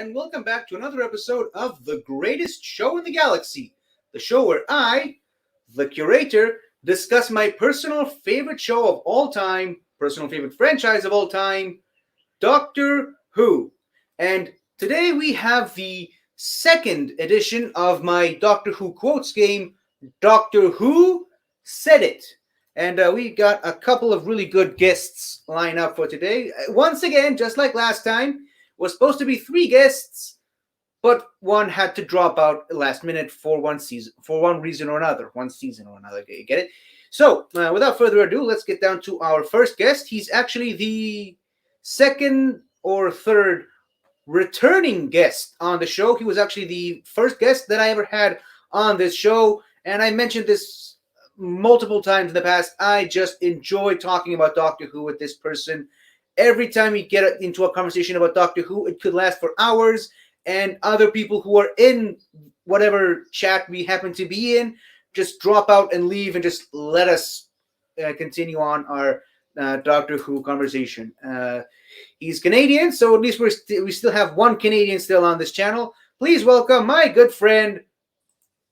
and welcome back to another episode of The Greatest Show in the Galaxy, the show where I, the curator, discuss my personal favorite show of all time, personal favorite franchise of all time, Doctor Who. And today we have the second edition of my Doctor Who quotes game, Doctor Who Said It. And we got a couple of really good guests lined up for today. Once again, just like last time, was supposed to be 3 guests, but one had to drop out last minute for one reason or another. You get it? So, without further ado, let's get down to our first guest. He's actually the second or third returning guest on the show. He was actually the first guest that I ever had on this show, and I mentioned this multiple times in the past. I just enjoy talking about Doctor Who with this person. Every time we get into a conversation about Doctor Who, it could last for hours, and other people who are in whatever chat we happen to be in just drop out and leave and just let us continue on our Doctor Who conversation. He's Canadian, so at least we still have one Canadian still on this channel. Please welcome my good friend,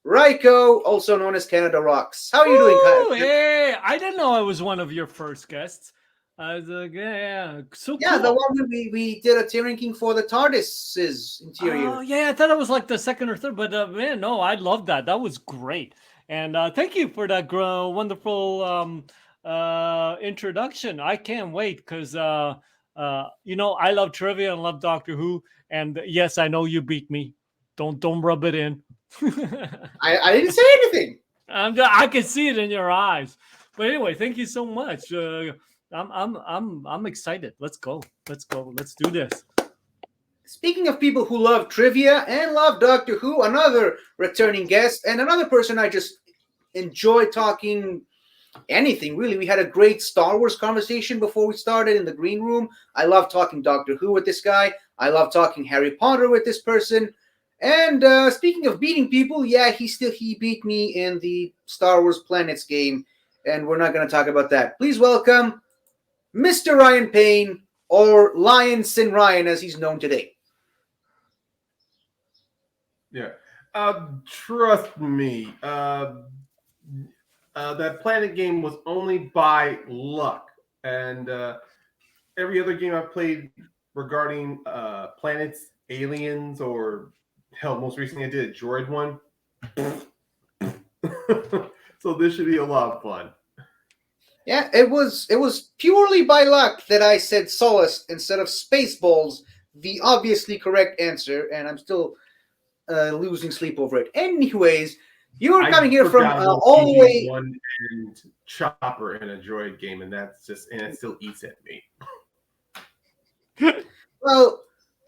Rajko, also known as Canada Rocks. How are you doing, Kyle? Hey, I didn't know I was one of your first guests. So cool. Yeah, the one we did a tier ranking for the TARDIS's interior. Oh, yeah, I thought it was like the second or third, but man, no, I loved that. That was great. And thank you for that wonderful introduction. I can't wait because, I love trivia and love Doctor Who. And yes, I know you beat me. Don't rub it in. I didn't say anything. I can see it in your eyes. But anyway, thank you so much. I'm excited. Let's go. Let's do this. Speaking of people who love trivia and love Doctor Who, another returning guest and another person I just enjoy talking anything, really. We had a great Star Wars conversation before we started in the green room. I love talking Doctor Who with this guy. I love talking Harry Potter with this person. And speaking of beating people, yeah, he beat me in the Star Wars Planets game, and we're not going to talk about that. Please welcome Mr. Ryan Payne, or Lion Sin Ryan, as he's known today. Yeah. Trust me, that Planet game was only by luck. And every other game I've played regarding planets, aliens, or hell, most recently I did a droid one. So this should be a lot of fun. Yeah, it was purely by luck that I said Solace instead of Spaceballs, the obviously correct answer, and I'm still losing sleep over it. Anyways, you were coming here from all the way. One and Chopper in a droid game, and it still eats at me. Well,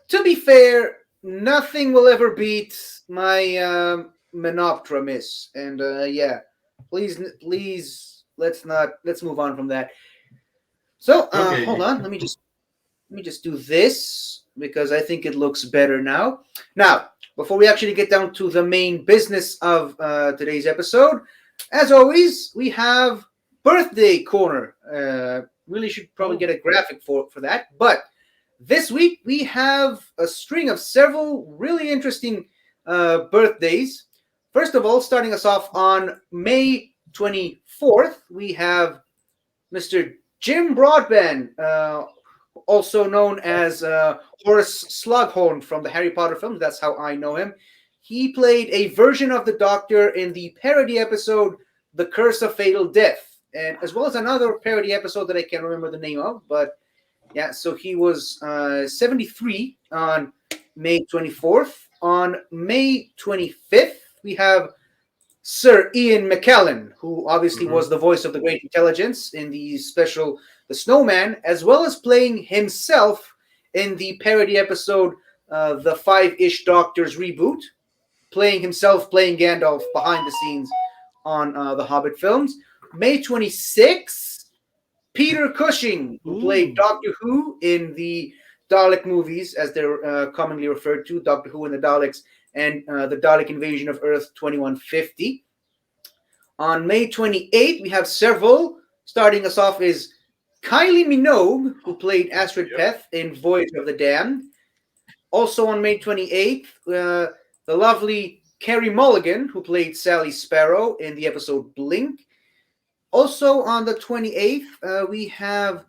to be fair, nothing will ever beat my Menoptera miss, and yeah, please, let's move on from that. So, okay. Hold on, let me just do this because I think it looks better now. Now, before we actually get down to the main business of today's episode, as always, we have Birthday Corner. Really should probably get a graphic for that, but this week we have a string of several really interesting birthdays. First of all, starting us off on May 24th, we have Mr. Jim Broadbent, also known as Horace Slughorn from the Harry Potter films. That's how I know him. He played a version of the Doctor in the parody episode The Curse of Fatal Death, and as well as another parody episode that I can't remember the name of, but yeah, so he was 73 on May 24th. On May 25th, we have Sir Ian Mckellen, who obviously was the voice of the Great Intelligence in the special The Snowman, as well as playing himself in the parody episode The Five-ish Doctors Reboot, playing Gandalf behind the scenes on the Hobbit films. May 26th, Peter Cushing, who played Doctor Who in the Dalek movies, as they're commonly referred to, Doctor Who and the Daleks, and the Dalek Invasion of Earth 2150. On May 28th, we have several. Starting us off is Kylie Minogue, who played Astrid Peth in Voyage of the Damned. Also on May 28th, the lovely Carey Mulligan, who played Sally Sparrow in the episode Blink. Also on the 28th, we have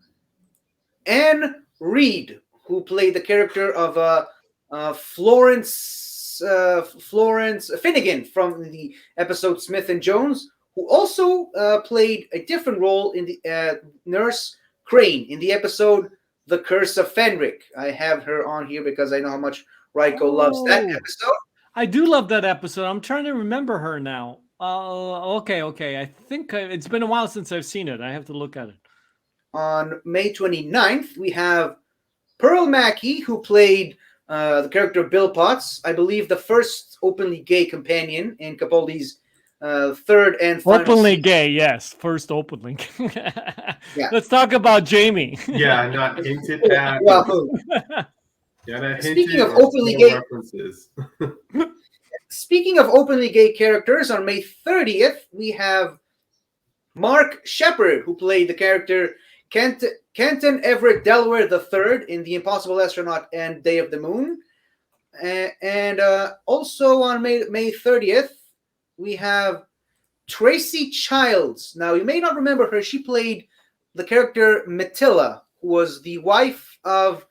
Anne Reed, who played the character of Florence Finnegan from the episode Smith and Jones, who also played a different role in the Nurse Crane in the episode The Curse of Fenric. I have her on here because I know how much Rajko loves that episode. I do love that episode. I'm trying to remember her now. Okay. I think it's been a while since I've seen it. I have to look at it. On May 29th, we have Pearl Mackie, who played the character Bill Potts, I believe the first openly gay companion in Capaldi's third and final openly season. gay, yes. First openly. Yeah. Let's talk about Jamie. Yeah, not hinted at. Well, Yeah, not speaking hinted of or openly no gay, references. speaking of openly gay characters, on May 30th we have Mark Shepard, who played the character Kenton Everett Delaware III in The Impossible Astronaut and Day of the Moon. And also on May 30th, we have Tracy Childs. Now, you may not remember her. She played the character Metilla, who was the wife of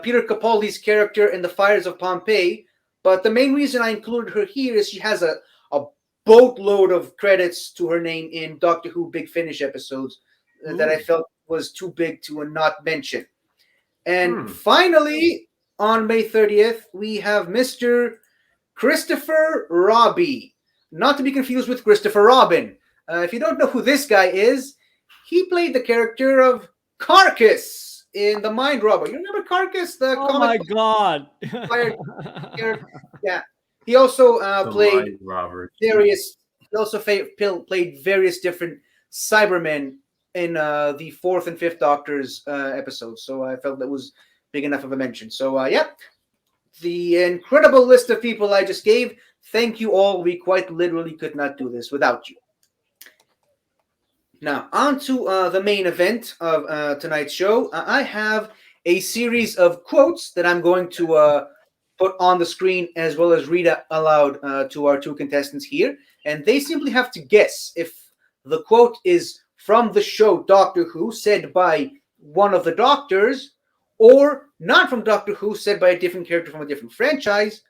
Peter Capaldi's character in The Fires of Pompeii. But the main reason I included her here is she has a boatload of credits to her name in Doctor Who Big Finish episodes that I felt was too big to not mention. And finally, on May 30th, we have Mr. Christopher Robbie, not to be confused with Christopher Robin. If you don't know who this guy is, he played the character of Carcass in The Mind Robber. You remember Carcass? The oh my God. Yeah. He also played various. He also played various different Cybermen in the fourth and fifth Doctor's episodes. So I felt that was big enough of a mention. So the incredible list of people I just gave. Thank you all. We quite literally could not do this without you. Now on to the main event of tonight's show. I have a series of quotes that I'm going to put on the screen as well as read aloud to our two contestants here. And they simply have to guess if the quote is from the show Doctor Who, said by one of the Doctors, or not from Doctor Who, said by a different character from a different franchise.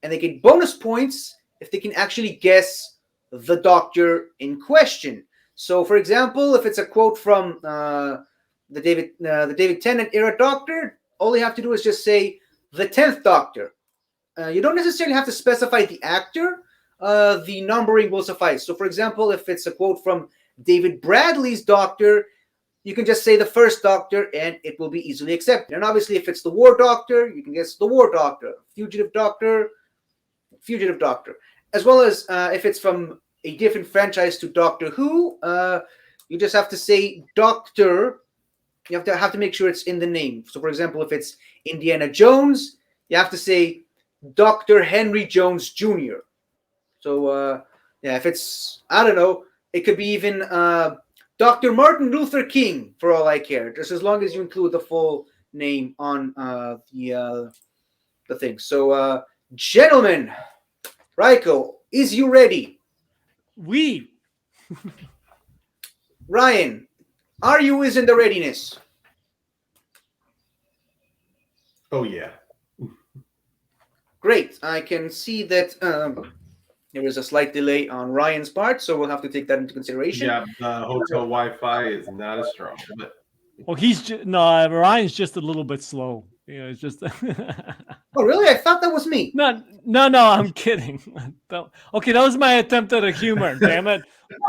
And they get bonus points if they can actually guess the Doctor in question. So, for example, if it's a quote from the David Tennant era Doctor, all you have to do is just say the 10th Doctor. You don't necessarily have to specify the actor. The numbering will suffice. So, for example, if it's a quote from David Bradley's Doctor, you can just say the first Doctor and it will be easily accepted. And obviously, if it's the War Doctor, you can guess the War Doctor, Fugitive Doctor. As well as if it's from a different franchise to Doctor Who, you just have to say Doctor. You have to make sure it's in the name. So, for example, if it's Indiana Jones, you have to say Dr. Henry Jones Jr. So, if it's, I don't know, it could be even Dr. Martin Luther King, for all I care, just as long as you include the full name on the thing. So, gentlemen, Rajko, is you ready? We. Ryan, are you in the readiness? Oh, yeah. Great. I can see that there is a slight delay on Ryan's part, so we'll have to take that into consideration. Yeah, the hotel Wi-Fi is not as strong. But... Well, Ryan's just a little bit slow. You know, it's just. Oh, really? I thought that was me. No, I'm kidding. Okay, that was my attempt at a humor. Damn it.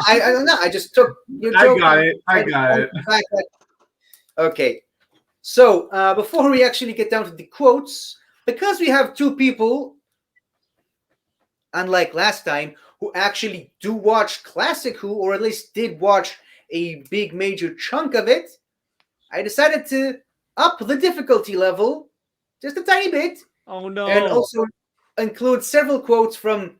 I don't know. I just took your joke. I got it. Okay. So before we actually get down to the quotes, because we have two people, unlike last time, who actually do watch Classic Who, or at least did watch a big major chunk of it, I decided to up the difficulty level just a tiny bit. Oh, no. And also include several quotes from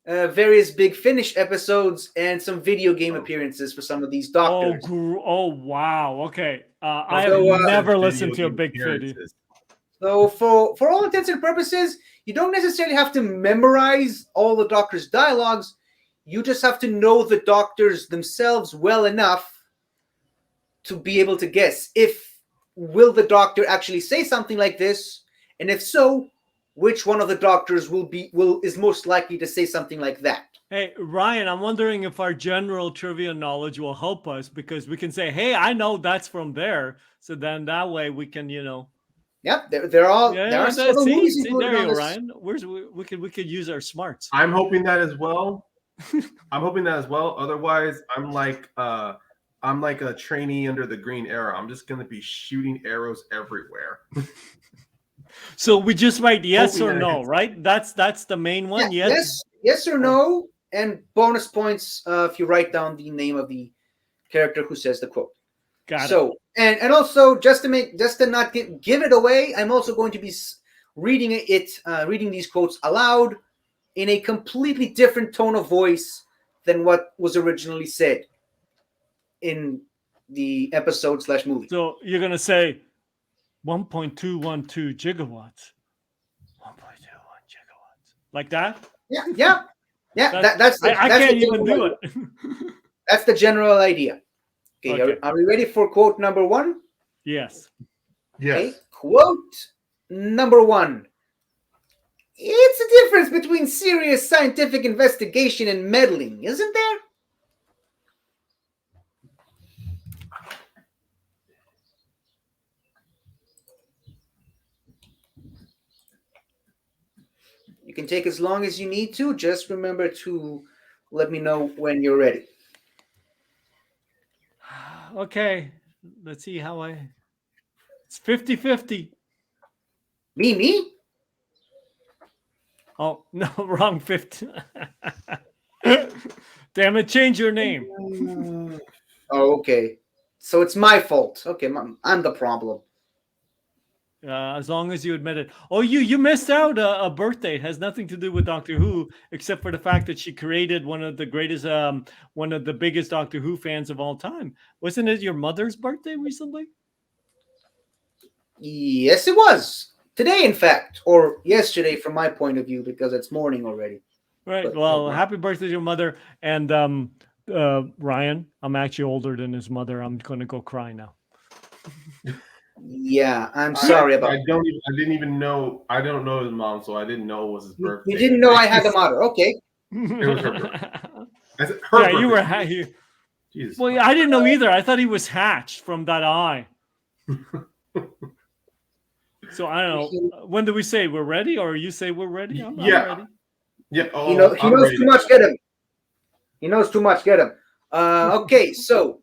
various Big Finish episodes and some video game appearances for some of these Doctors. Oh wow. Okay. I have never listened to a Big Finish. So for all intents and purposes, you don't necessarily have to memorize all the Doctor's dialogues. You just have to know the Doctors themselves well enough to be able to guess will the Doctor actually say something like this, and if so, which one of the Doctors is most likely to say something like that. Hey, Ryan, I'm wondering if our general trivia knowledge will help us, because we can say, hey, I know that's from there. So then that way we can, Yep, there are several movies see, included there you on go, this. Ryan. We could use our smarts. I'm hoping that as well. Otherwise, I'm like a trainee under the Green Arrow. I'm just gonna be shooting arrows everywhere. So we just write yes Hoping or that no, it's- right? That's the main one. Yeah, yes or no, and bonus points if you write down the name of the character who says the quote. Got it. And also just to not give it away, I'm also going to be reading these quotes aloud in a completely different tone of voice than what was originally said in the episode / movie. So you're gonna say 1.212 gigawatts. 1.21 gigawatts. Like that? Yeah. I can't even do it. That's the general idea. Okay. Are we ready for quote number 1? Yes. Okay. Quote number 1. It's a difference between serious scientific investigation and meddling, isn't there? You can take as long as you need to. Just remember to let me know when you're ready. Okay. Let's see how it's 50-50. Me? Oh, no, wrong 50. Damn it, change your name. Oh, okay. So it's my fault. Okay, I'm the problem. As long as you admit it. Oh, you missed out a birthday. It has nothing to do with Doctor Who, except for the fact that she created one of the greatest, one of the biggest Doctor Who fans of all time. Wasn't it your mother's birthday recently? Yes, it was. Today, in fact, or yesterday from my point of view, because it's morning already. Right. But, well, happy birthday to your mother. And Ryan, I'm actually older than his mother. I'm going to go cry now. Yeah, I'm sorry about that. I didn't even know. I don't know his mom, so I didn't know it was his birthday. You didn't know I had a mother. Okay. It was her birthday. Yeah, you were. Jesus. Well, I didn't know either. I thought he was hatched from that eye. So I don't know. When do we say we're ready, or you say we're ready? I'm ready. Yeah. Oh, he knows too much. Get him. He knows too much. Get him. Okay. So,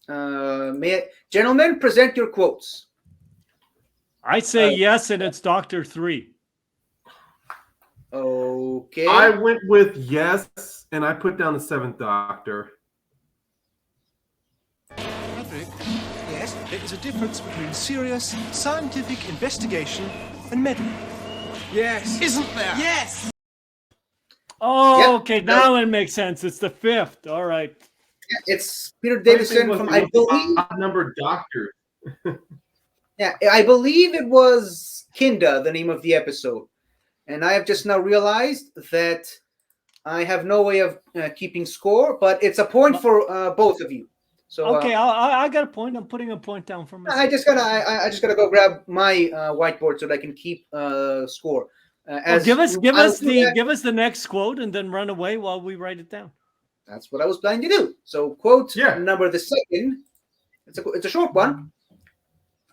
gentlemen, present your quotes. I say yes, and it's Doctor 3. Okay. I went with yes, and I put down the 7th Doctor. Patrick, yes, there is a difference between serious scientific investigation and meddling. Yes. Isn't there? Yes. Oh, Yep. okay. Now it makes sense. It's the 5th. All right. It's Peter Davison from, I believe, odd-numbered Doctor. Yeah, I believe it was Kinda, the name of the episode. And I have just now realized that I have no way of keeping score, but it's a point for both of you. So okay, I got a point. I'm putting a point down for myself. I just gotta go grab my whiteboard so that I can keep score. Give us the next quote and then run away while we write it down. That's what I was planning to do. So quote number the 2nd. It's a short one.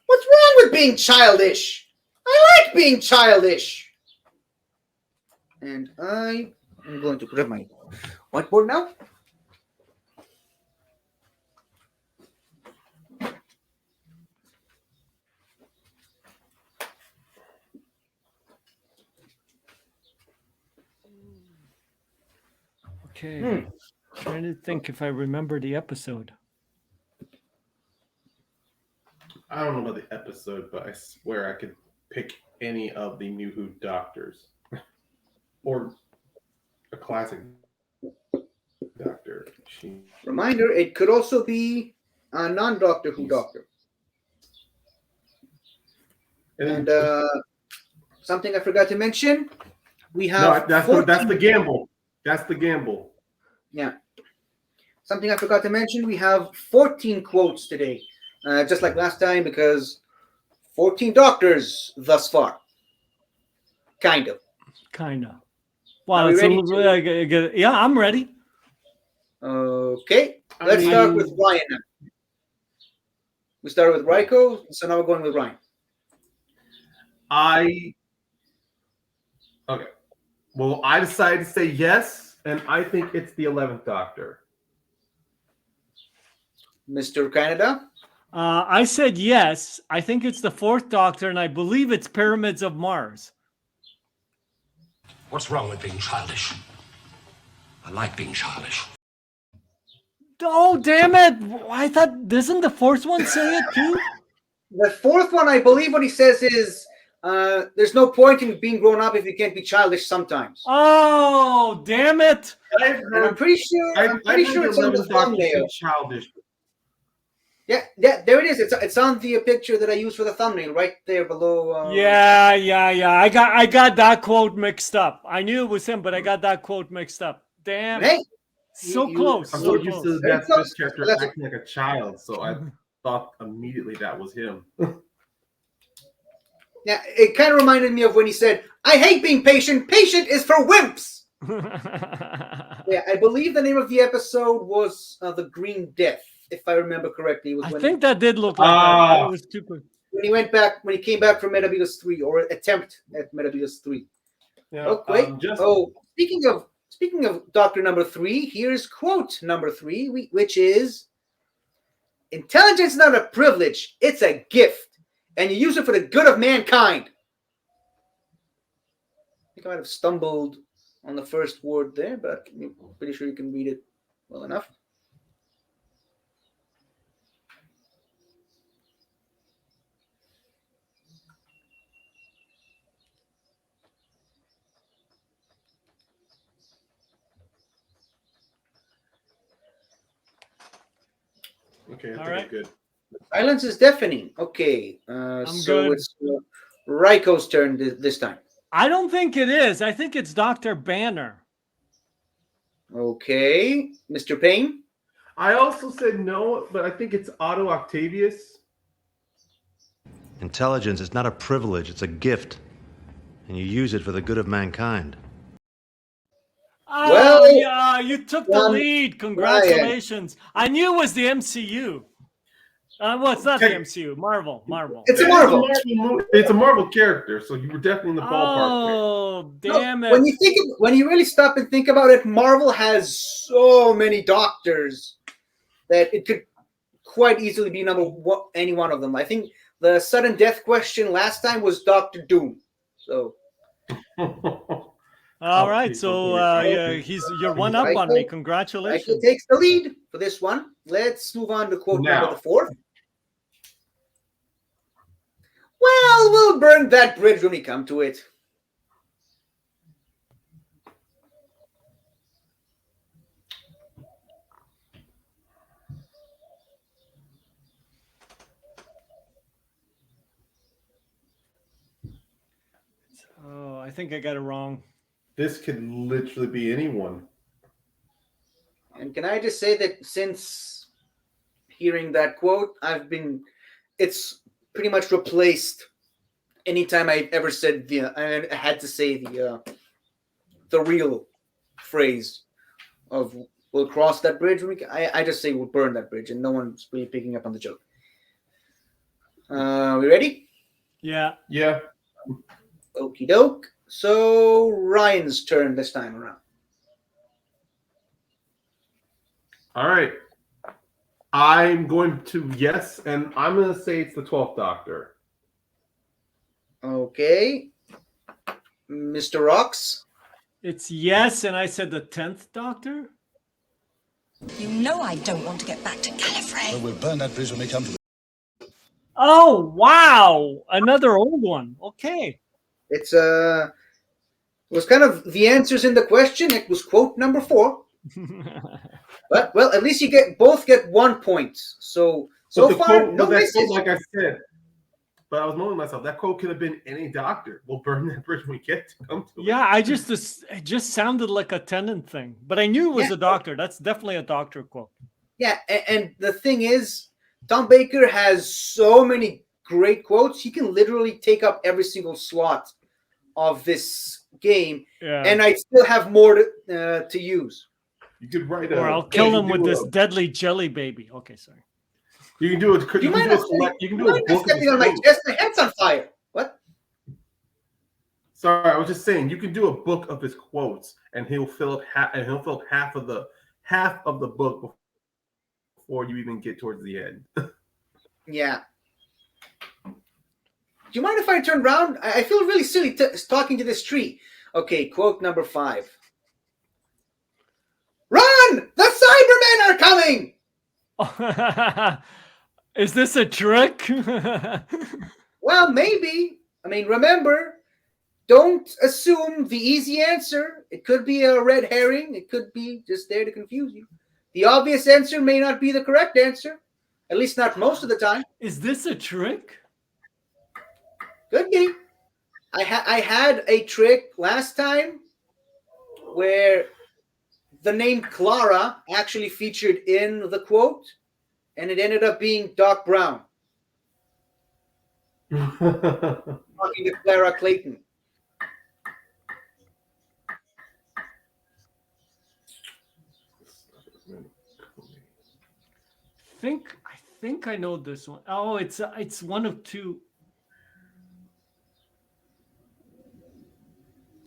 What's wrong with being childish? I like being childish. And I am going to put up my whiteboard now. Okay. Trying to think if I remember the episode. I don't know about the episode, but I swear I could pick any of the New Who Doctors. Or a classic Doctor. Reminder, it could also be a non-Doctor Who Doctor. And something I forgot to mention. We have No, that's 14 that's the gamble. That's the gamble. Yeah. Something I forgot to mention. We have 14 quotes today, just like last time, because 14 doctors thus far. Kind of. Wow, Are we it's ready a little, yeah, I'm ready. Okay. Let's start with Ryan now. We started with Rajko, so now we're going with Ryan. Okay. Well, I decided to say yes, and I think it's the 11th Doctor. Mr. Canada? I said yes. I think it's the 4th Doctor, and I believe it's Pyramids of Mars. What's wrong with being childish? I like being childish. Oh, damn it. I thought, doesn't the 4th one say it too? The 4th one, I believe what he says is, there's no point in being grown up if you can't be childish sometimes. Oh, damn it. And I'm pretty sure it's on the thumbnail. Childish. Yeah, there it is. It's on the picture that I used for the thumbnail, right there below. Yeah. I got that quote mixed up. I knew it was him, but I got that quote mixed up. Damn. Hey, so close. I'm So so used to Very that close. character That's- acting like a child, so I thought immediately that was him. Yeah, it kind of reminded me of when he said, "I hate being patient. Patient is for wimps." Yeah, I believe the name of the episode was The Green Death, if I remember correctly. It was I when, think that did look like that. It was too quick. when he came back from Metabetus 3, or attempt at Metabetus 3. Yeah, Oh, wait. just Speaking of Doctor number 3, here's quote number 3, which is, "Intelligence is not a privilege, it's a gift, and you use it for the good of mankind." I think I might have stumbled on the first word there, but I'm pretty sure you can read it well enough. okay. I All think right. I'm good. Silence is deafening. Okay, so good. it's Raiko's turn this time. I don't think it is. I think it's Dr. Banner. Okay, Mr. Payne. I also said no, but I think it's Otto Octavius. Intelligence is not a privilege, it's a gift. And you use it for the good of mankind. Oh, Well, yeah, you took the lead. Congratulations. I knew it was the MCU. Well, it's not the MCU. Marvel. It's a Marvel. It's a Marvel character, so you were definitely in the ballpark. Oh, damn it. When you really stop and think about it, Marvel has so many doctors that it could quite easily be any one of them. I think the sudden death question last time was Doctor Doom. So All right, so you're one up on me. Congratulations. Raiko takes the lead for this one. Let's move on to quote number 4. Well, we'll burn that bridge when we come to it. Oh, I think I got it wrong. This could literally be anyone. And can I just say that since hearing that quote, it's pretty much replaced anytime I've ever said I had to say the real phrase of "we'll cross that bridge." I just say "we'll burn that bridge," and no one's really picking up on the joke. We ready? Yeah. Yeah. Okie doke. So Ryan's turn this time around. All right. I'm going to yes, and I'm going to say it's the 12th Doctor. Okay. Mr. Rocks? It's yes, and I said the 10th Doctor? You know I don't want to get back to Gallifrey. Well, we'll burn that bridge when we come to it. Oh, wow. Another old one. Okay. It was kind of the answers in the question. It was quote number 4. But well, at least you both get 1 point. So far, no misses. Like I said, But I was moaning myself. That quote could have been any doctor. We'll burn that bridge when we get to come to it. Yeah, it just sounded like a Tennant thing, but I knew it was a doctor. That's definitely a doctor quote. Yeah, and the thing is, Tom Baker has so many great quotes. He can literally take up every single slot of this game, and I still have more to use. You could write or I'll kill him with this deadly jelly baby. Okay, sorry. You can do it. You can do a book. Stepping on my chest, my head's on fire. What? Sorry, I was just saying you can do a book of his quotes, and he'll fill up half of the book before you even get towards the end. Yeah. Do you mind if I turn around? I feel really silly talking to this tree. Okay, quote number 5. Run! The Cybermen are coming! Is this a trick? Well, maybe. I mean, remember, don't assume the easy answer. It could be a red herring. It could be just there to confuse you. The obvious answer may not be the correct answer. At least not most of the time. Is this a trick? Could be. I had a trick last time where the name Clara actually featured in the quote, and it ended up being Doc Brown. Talking to Clara Clayton. I think I know this one. Oh, it's one of two.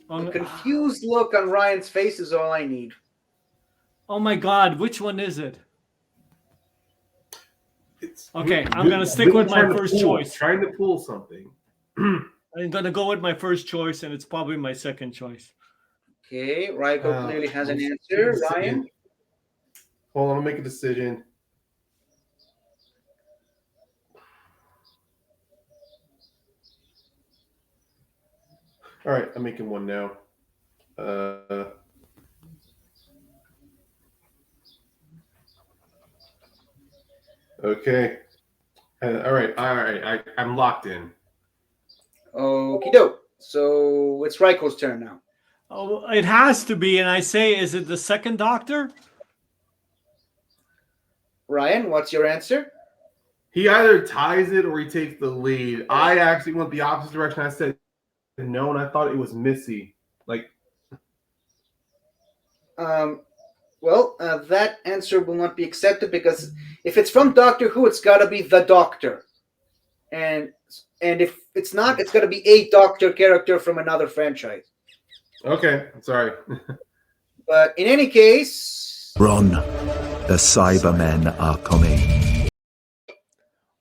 A confused look on Ryan's face is all I need. Oh my God, which one is it? Okay, I'm going to stick with my first choice. Trying to pull something. I'm going to go with my first choice, and it's probably my second choice. Okay, Rajko clearly has an answer. Ryan? Hold on, I'll make a decision. All right, I'm making one now. Okay. All right. I'm locked in. Okie doke. So it's Rajko's turn now. Oh, it has to be, and I say, is it the second Doctor? Ryan, what's your answer? He either ties it or he takes the lead. I actually went the opposite direction. I said no, and I thought it was Missy. Well, that answer will not be accepted because if it's from Doctor Who, it's got to be the Doctor, and if it's not, it's got to be a Doctor character from another franchise. Okay, sorry. But in any case, run! The Cybermen are coming.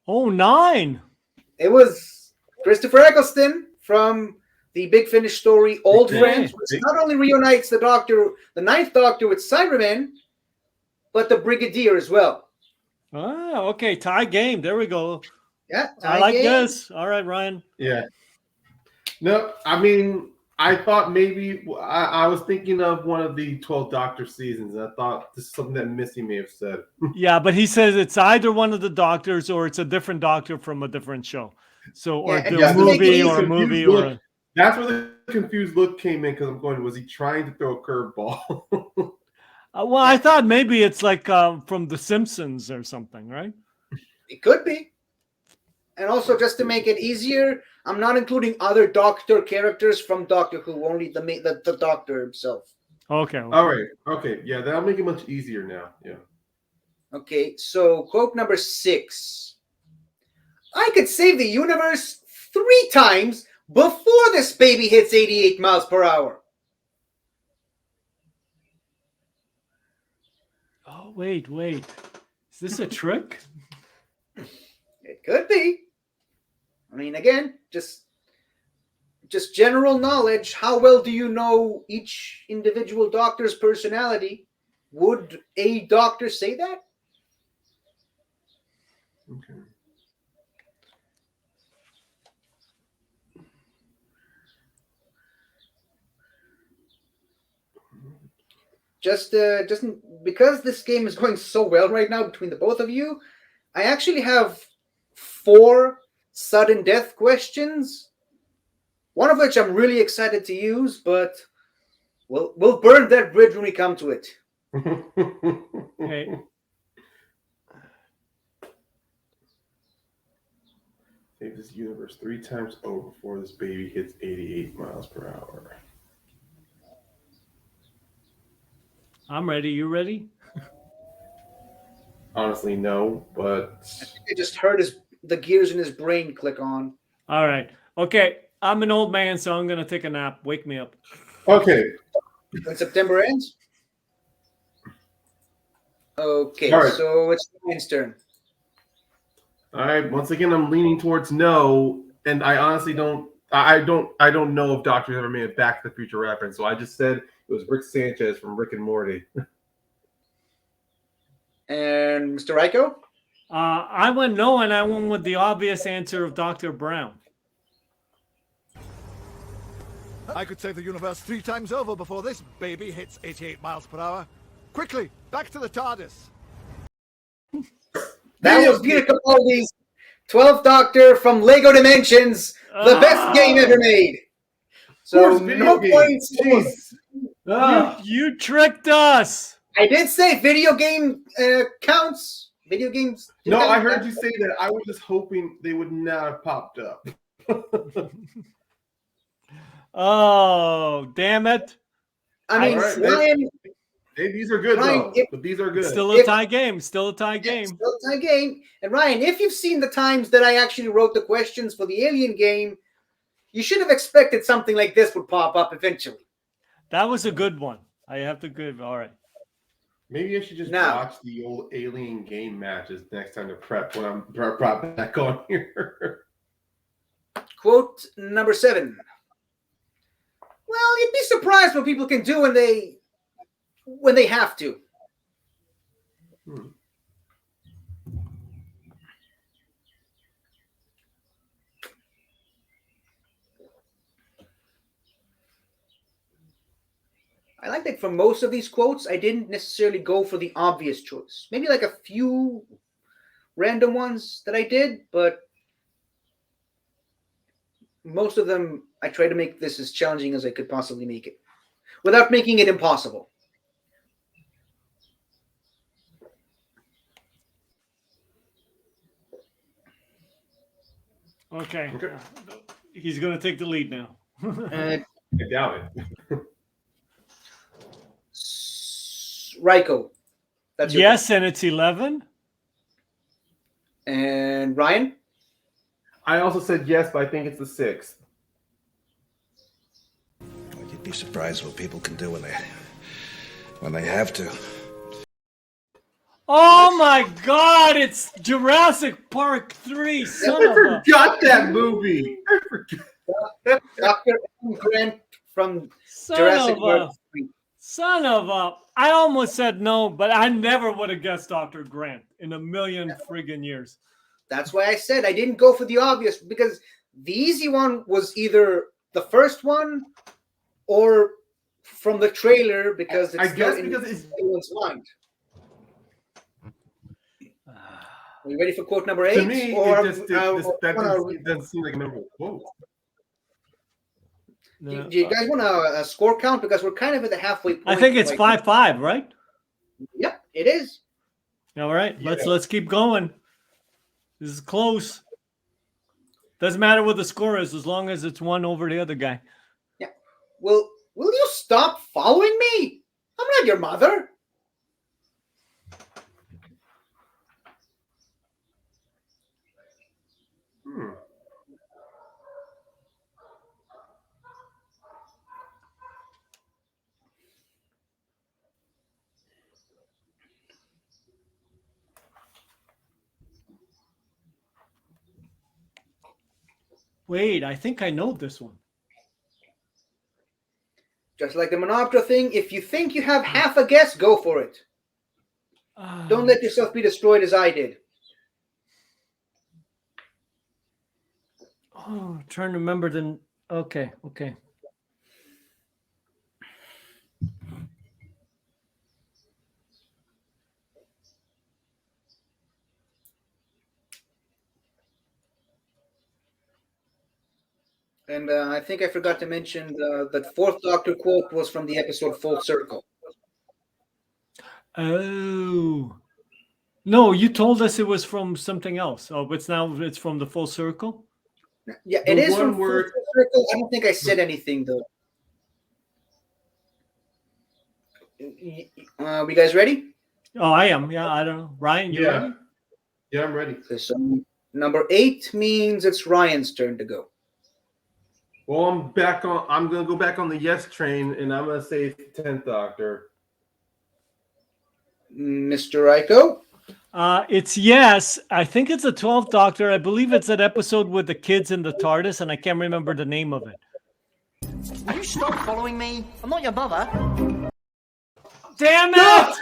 Oh, 9. It was Christopher Eccleston from the Big Finish story, Old Friends, which not only reunites the Doctor, the Ninth Doctor with Cybermen, but the Brigadier as well. Ah, okay. Tie game. There we go. Yeah, I like this. All right, Ryan. Yeah. No, I mean, I thought maybe I was thinking of one of the 12 Doctor seasons. And I thought this is something that Missy may have said. Yeah, but he says it's either one of the Doctors or it's a different Doctor from a different show. So, or a movie or a movie or a... That's where the confused look came in because I'm going, was he trying to throw a curveball? Well, I thought maybe it's like from The Simpsons or something, right? It could be. And also, just to make it easier, I'm not including other Doctor characters from Doctor Who, only the Doctor himself. Okay. All right. Okay. Yeah, that'll make it much easier now. Yeah. Okay, so quote number 6. I could save the universe 3 times before this baby hits 88 miles per hour. Oh, wait. Is this a trick? It could be. I mean, again, just general knowledge. How well do you know each individual Doctor's personality? Would a Doctor say that? Okay. Just because this game is going so well right now between the both of you, I actually have 4 sudden death questions. One of which I'm really excited to use, but we'll burn that bridge when we come to it. Okay. Save this universe 3 times over before this baby hits 88 miles per hour. I'm ready. You ready? Honestly, no, but I think I just heard the gears in his brain click on. All right. Okay. I'm an old man, so I'm going to take a nap. Wake me up. okay. When September ends? Okay, All right. so it's Ryan's turn. All right. Once again, I'm leaning towards no, and I honestly don't. I don't know if Doctor ever made a Back to the Future reference, so I just said it was Rick Sanchez from Rick and Morty. And Mr. Rajko? I went no, and I went with the obvious answer of Dr. Brown. I could save the universe 3 times over before this baby hits 88 miles per hour. Quickly, back to the TARDIS. That was Peter Capaldi's 12th Doctor from Lego Dimensions, the best game ever made. So no points. You tricked us. I did say video game counts. Video games. No, I heard you say that. I was just hoping they would not have popped up. Oh, damn it. I mean, right, Ryan. Hey, these are good, Ryan, though. But these are good. Still a tie game. Still a tie game. Still a tie game. And Ryan, if you've seen the times that I actually wrote the questions for the Alien game, you should have expected something like this would pop up eventually. That was a good one. I have to give. All right. Maybe I should just watch the old Alien game matches next time to prep when I'm brought back on here. Quote number 7. Well, you'd be surprised what people can do when they have to. I like that for most of these quotes, I didn't necessarily go for the obvious choice. Maybe like a few random ones that I did, but most of them, I tried to make this as challenging as I could possibly make it, without making it impossible. Okay. He's going to take the lead now. I doubt it. Rajko. That's your yes, and it's 11. And Ryan? I also said yes, but I think it's the 6th. Well, you'd be surprised what people can do when they have to. Oh my God! It's Jurassic Park 3. I forgot that movie. I forgot. Dr. Grant from Jurassic Park 3. Son of a... I almost said no, but I never would have guessed Dr. Grant in a million friggin' years. That's why I said I didn't go for the obvious, because the easy one was either the first one or from the trailer, because it's in everyone's mind. Are you ready for quote number 8? To me, that doesn't seem like a memorable quote. Do you guys want a score count? Because we're kind of at the halfway point. I think it's 5-5, right? Yep, it is. All right, let's keep going. This is close. Doesn't matter what the score is, as long as it's one over the other guy. Yeah. Will you stop following me? I'm not your mother. Wait, I think I know this one. Just like the Monopter thing, if you think you have half a guess, go for it. Don't let yourself be destroyed as I did. Oh, trying to remember the... Okay. And I think I forgot to mention the fourth Doctor quote was from the episode Full Circle. Oh. No, you told us it was from something else. Oh, but it's from the Full Circle? Yeah, it is from word... Full Circle. I don't think I said anything, though. We guys ready? Oh, I am. Yeah, I don't know. Ryan, you ready? Yeah, I'm ready. Okay, so number 8 means it's Ryan's turn to go. Well, I'm going to go back on the yes train, and I'm going to say it's the 10th Doctor. Mr. Ryko? It's yes. I think it's the 12th Doctor. I believe it's that episode with the kids in the TARDIS, and I can't remember the name of it. Will you stop following me? I'm not your mother. Damn it!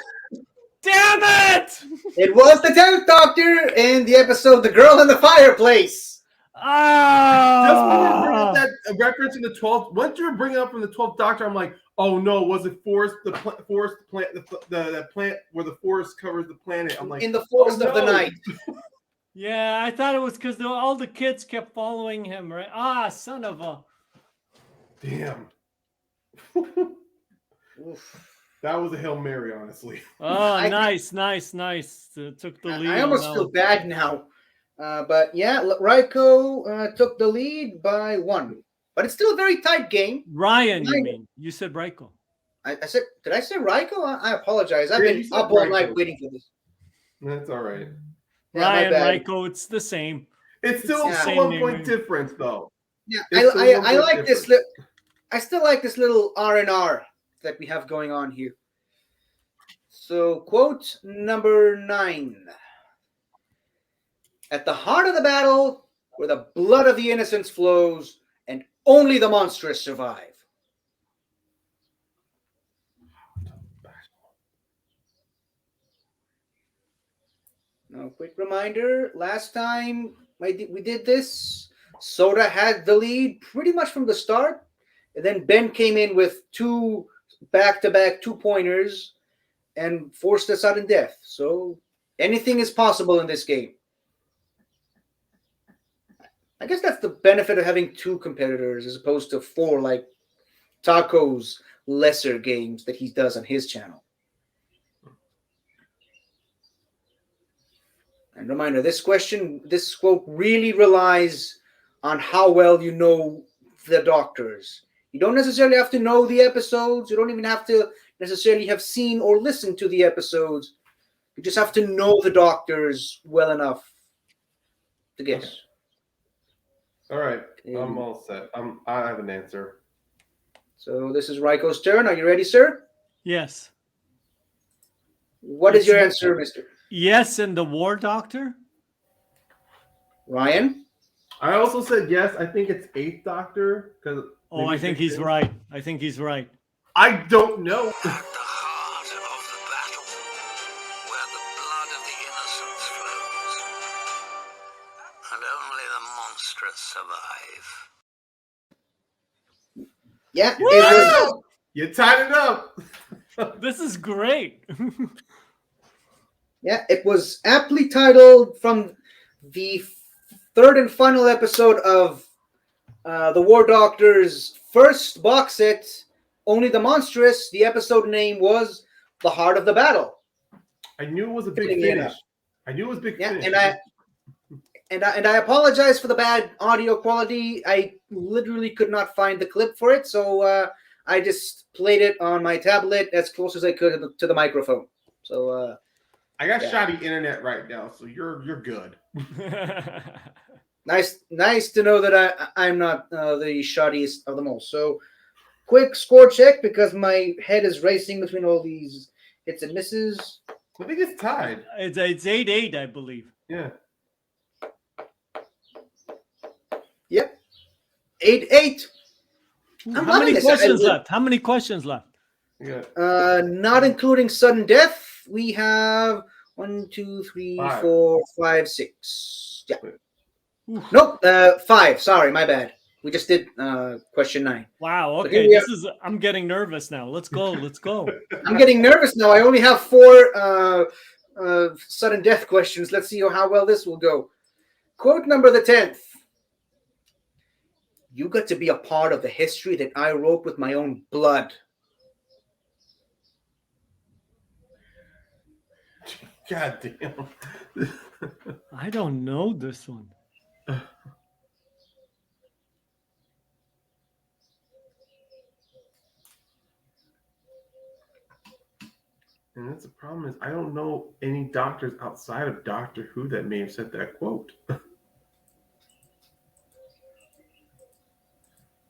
Damn it! It was the 10th Doctor in the episode The Girl in the Fireplace. Just when you bring up that reference in the 12th, once you bring it up from the 12th Doctor, I'm like, oh no, was it forest the plant where the forest covers the planet? I'm like, in the forest of the night. Yeah, I thought it was because all the kids kept following him, right? Ah, son of a. Damn. That was a Hail Mary, honestly. Oh, nice. Took the lead. I almost feel bad now. But yeah, Ryko took the lead by 1. But it's still a very tight game. Ryan, you mean? You said Ryko. I said, did I say Ryko? I apologize. I've been up all night waiting for this. That's all right. Ryan, Ryko, it's the same. It's still a 1-point difference, though. Yeah, I like this. I still like this little R&R that we have going on here. So, quote number 9. At the heart of the battle, where the blood of the innocents flows, and only the monstrous survive. Now, quick reminder, last time we did this, Soda had the lead pretty much from the start, and then Ben came in with 2 back-to-back 2-pointers and forced a sudden death. So anything is possible in this game. I guess that's the benefit of having 2 competitors as opposed to 4 like Taco's lesser games that he does on his channel. And reminder, this quote really relies on how well you know the Doctors. You don't necessarily have to know the episodes. You don't even have to necessarily have seen or listened to the episodes. You just have to know the Doctors well enough to get it. All right, I'm all set. I have an answer. So this is Ryko's turn. Are you ready, sir? Yes. What is your answer, Mister? Yes, and the War Doctor. Ryan? I also said yes. I think it's 8th Doctor. I think he's right. I think he's right. I don't know. Yeah, it was, you tied it up. This is great. Yeah, it was aptly titled from the 3rd and final episode of the War Doctor's first box set, Only the Monstrous. The episode name was The Heart of the Battle. I knew it was a big finish. And I apologize for the bad audio quality. I literally could not find the clip for it, so I just played it on my tablet as close as I could to the microphone. So I got shoddy internet right now, so you're good. Nice to know that I'm not the shoddiest of them all. So quick score check because my head is racing between all these hits and misses. I think it's tied. It's 8-8, I believe. Yeah. Yep. 8-8. How many questions left? How many questions left? Yeah. Not including sudden death, we have 1, 2, 3, 4, 5, 6. Yeah. Nope. 5. Sorry, my bad. We just did question 9. Wow. Okay. I'm getting nervous now. Let's go. I'm getting nervous now. I only have 4 sudden death questions. Let's see how well this will go. Quote number the 10th. You got to be a part of the history that I wrote with my own blood. God damn. I don't know this one. And that's the problem is I don't know any doctors outside of Doctor Who that may have said that quote.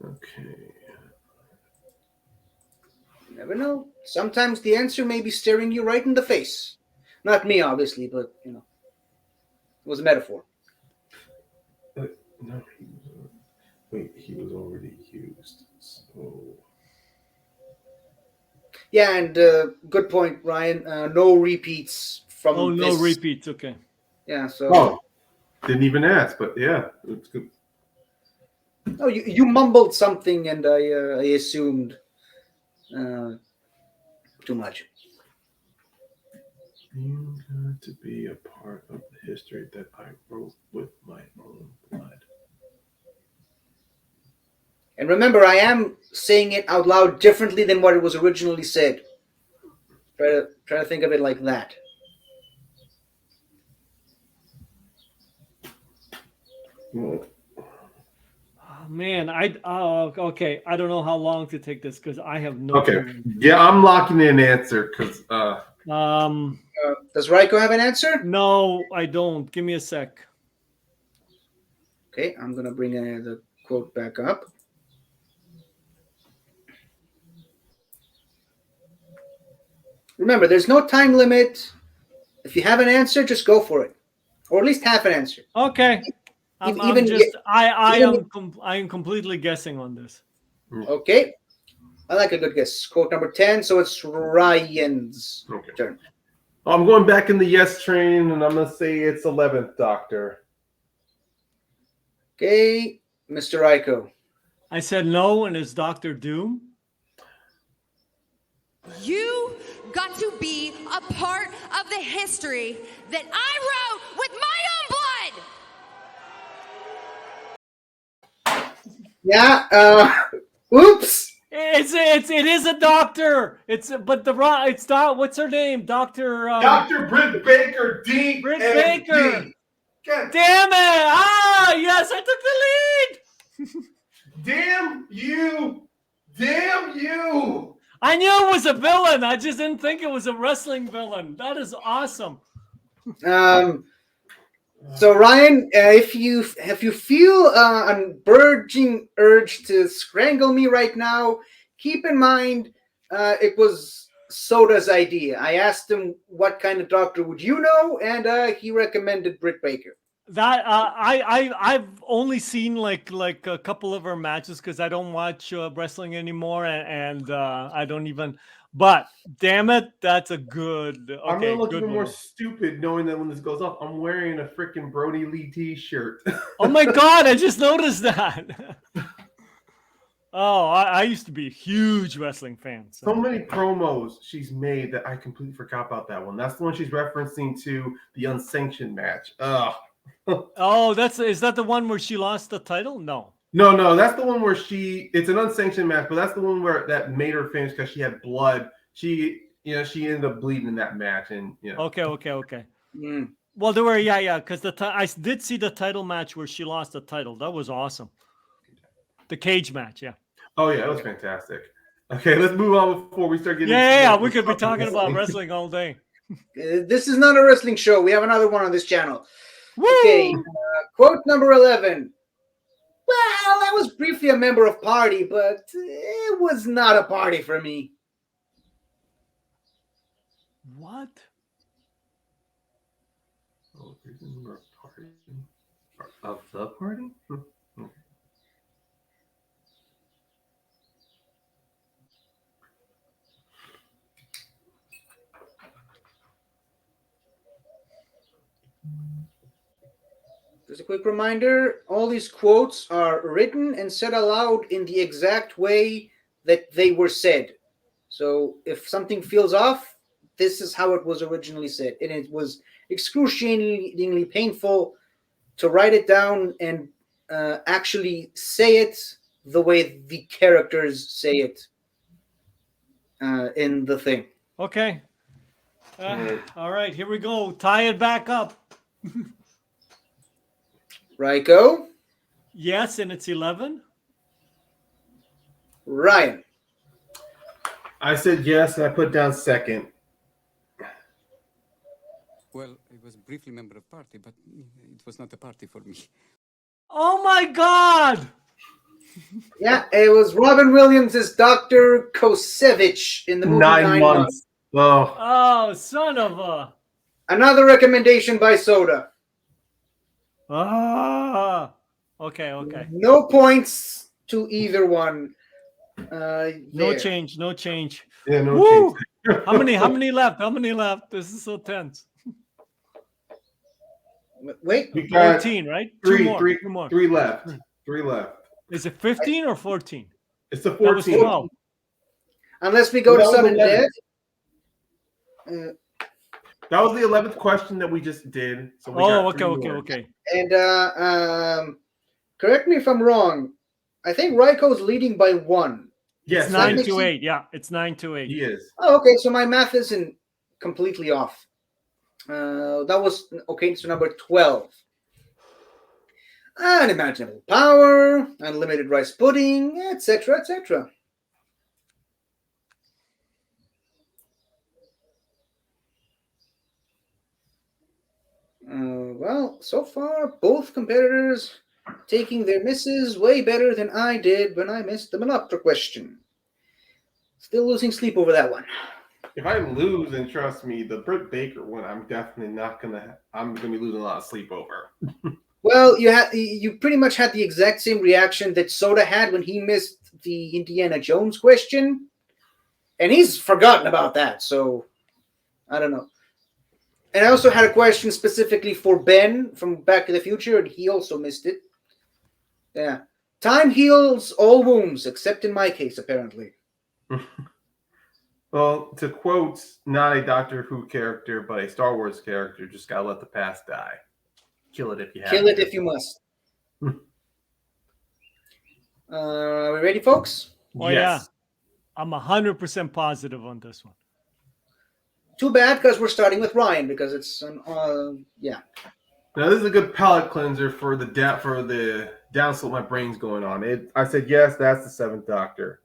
Okay. You never know. Sometimes the answer may be staring you right in the face. Not me, obviously, but, you know, it was a metaphor. No, he was already used. So. Yeah, and good point, Ryan. No repeats from Oh, this. no repeats. Okay. Yeah, so. Oh, didn't even ask, but yeah, it's good. Oh, you mumbled something, and I assumed too much. You got to be a part of the history that I wrote with my own blood. And remember, I am saying it out loud differently than what it was originally said. Try to think of it like that. Well, Man, okay. I don't know how long to take this because I have no. Okay, clue. yeah, I'm locking in an answer because. Does Rajko have an answer? No, I don't. Give me a sec. Okay, I'm gonna bring the quote back up. Remember, there's no time limit. If you have an answer, just go for it, or at least half an answer. Okay. I am completely guessing on this. Okay, I like a good guess. Quote number 10. So it's Ryan's turn. I'm going back in the yes train, and I'm gonna say it's 11th Doctor. Okay, Mr. Rajko. I said no, and it's Doctor Doom. You got to be a part of the history that I wrote with my own blood. Yeah. Oops. It is a doctor. It's what's her name? Dr. Dr. Britt Baker, D. Britt Baker. Damn it! Ah, yes, I took the lead. Damn you! Damn you! I knew it was a villain. I just didn't think it was a wrestling villain. That is awesome. So Ryan, if you feel a burgeoning urge to strangle me right now, keep in mind it was Soda's idea. I asked him what kind of doctor would you know, and he recommended Britt Baker. That I've only seen like a couple of her matches because I don't watch wrestling anymore, and I don't even. But damn it, that's a good. Okay, I'm gonna look even more one. stupid knowing that when this goes off, I'm wearing a freaking Brody Lee T-shirt. Oh my god, I just noticed that. Oh, I used to be a huge wrestling fan. So many promos she's made that I completely forgot about that one. That's the one she's referencing to the unsanctioned match. Ugh. Oh, is that the one where she lost the title? No. No, that's the one where it's an unsanctioned match, but that's the one where that made her famous because she had blood. She ended up bleeding in that match, and Okay. Well, there were because I did see the title match where she lost the title. That was awesome. The cage match, yeah. Oh yeah, that was fantastic. Okay, let's move on before we start getting. Yeah, we could be talking about wrestling all day. This is not a wrestling show. We have another one on this channel. Woo! Okay, quote number 11. Well, I was briefly a member of party, but it was not a party for me. What? Oh, there's a member of party. Of the party? Okay. Just a quick reminder, all these quotes are written and said aloud in the exact way that they were said. So if something feels off, this is how it was originally said. And it was excruciatingly painful to write it down and actually say it the way the characters say it in the thing. Okay. All right, here we go. Tie it back up. Rajko? Yes, and it's 11. Ryan? I said yes, and I put down second. Well, I was briefly member of party, but it was not a party for me. Oh my God! Yeah, it was Robin Williams as Dr. Kosevich in the movie 9 Months. Oh, son of a... Another recommendation by Soda. Okay. No points to either one. No change. Yeah, no change. How many left? This is so tense. Wait. We got 14, right? Three more. left. Is it 15 or 14? It's the That was 14. 12. Unless we go to sudden death. That was the 11th question that we just did. So we got okay. And correct me if I'm wrong. I think Rajko's leading by 1. Yes, it's 9-8. Yeah, it's 9-8. He is. Oh, okay. So my math isn't completely off. That was okay. So number 12. Unimaginable power, unlimited rice pudding, etc., etc. Well, so far, both competitors taking their misses way better than I did when I missed the Monopter question. Still losing sleep over that one. If I lose, and trust me, the Britt Baker one, I'm definitely not gonna. I'm gonna be losing a lot of sleep over. Well, you pretty much had the exact same reaction that Soda had when he missed the Indiana Jones question, and he's forgotten about that. So I don't know. And I also had a question specifically for Ben from Back to the Future, and he also missed it. Yeah. Time heals all wounds, except in my case, apparently. Well, to quote not a Doctor Who character, but a Star Wars character, just gotta let the past die. Kill it if you have Kill to. it if you must. Are we ready, folks? Oh, yes. Yeah. I'm 100% positive on this one. Too bad, because we're starting with Ryan, because it's yeah. Now this is a good palate cleanser for the downslope my brain's going on. I said yes, that's the 7th Doctor.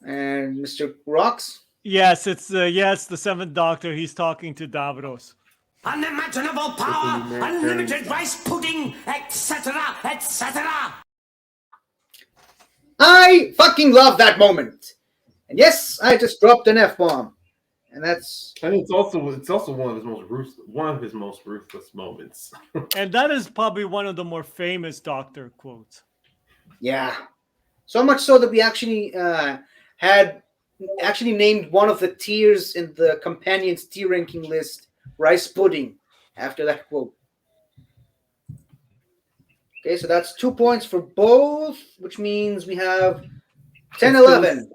And Mr. Rocks? Yes, it's the 7th Doctor. He's talking to Davros. Unimaginable power, unlimited rice pudding, etc., etc. I fucking love that moment. And yes, I just dropped an F-bomb. And it's also one of his most ruthless moments. And that is probably one of the more famous Doctor quotes. Yeah. So much so that we actually had named one of the tiers in the companions tier ranking list rice pudding after that quote. Okay, so that's 2 points for both, which means we have 10-11.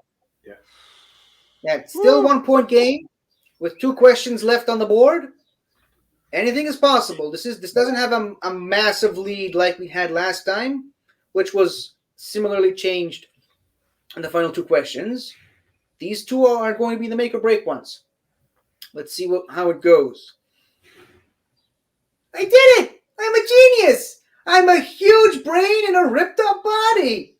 Yeah, it's still 1 point game with 2 questions left on the board. Anything is possible. This doesn't have a massive lead like we had last time, which was similarly changed in the final 2 questions. These 2 are going to be the make or break ones. Let's see how it goes. I did it! I'm a genius! I'm a huge brain in a ripped up body!